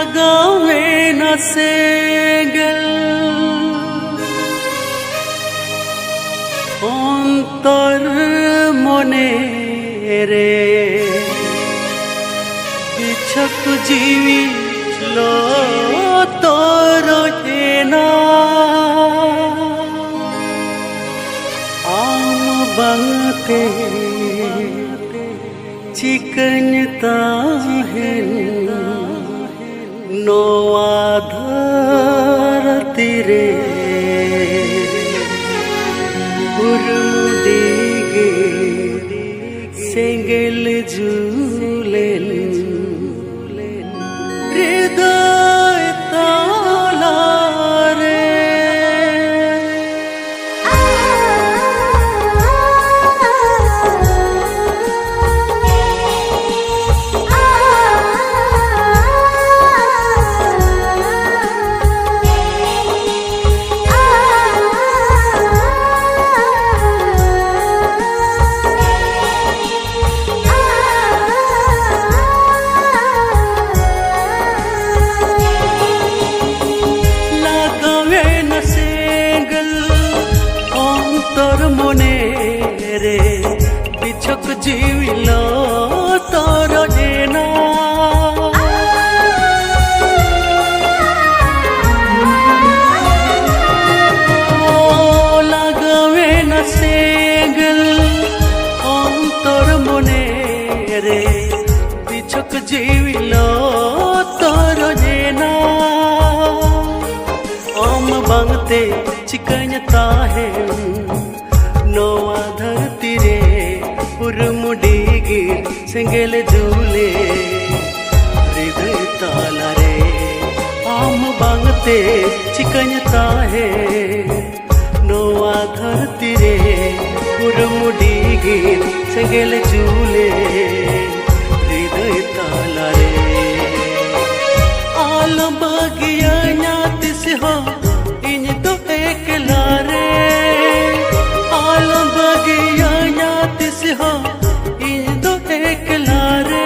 लगावे न सेगल अंतर मने रे बिछक जीवी लो तोर जेना आम बंगते चिकनता है नोआ धरती रे उरुडिगे सेंगेल झूलेन हृदय ताला रे तोर मने रे बिछक जीविलो तोर जेना लगावे न सेगल तोर मने रे बिछक जीविलो तोर जेना ओम बंगते चिकनता है नोआ धरती रे उरुमुडिगे सेंगेल झूले हृदय ताला रे आम बंगते चिकनता है नोआ धरती रे उरुमुडिगे सेंगेल झूले हृदय ताला रे आल बगिया न्यातिस हो इन तो एकला रे आल बगिया न्यातिस हो इन तो एकला रे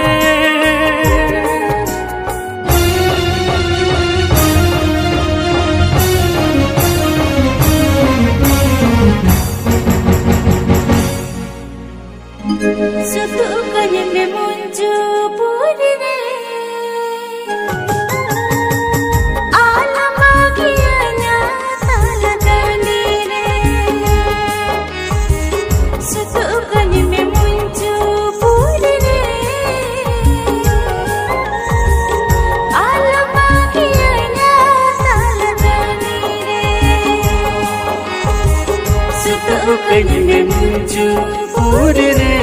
Sutukanya me muncul puri re alam bagianya tala dani re Sutukanya me muncul puri re alam bagianya tala dani re Sutukanya me muncul puri re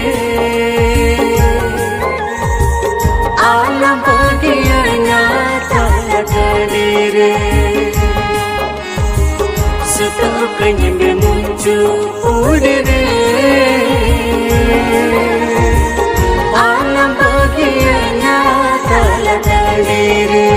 alam bagianya tala dani re Sutukanya me muncul puri re alam bagianya tala dani re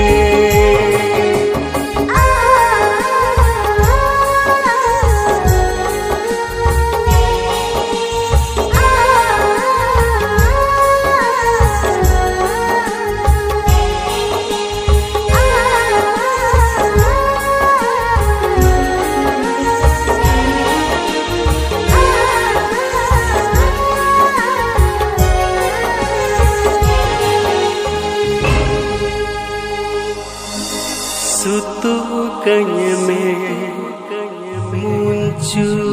Sutukanya me muncul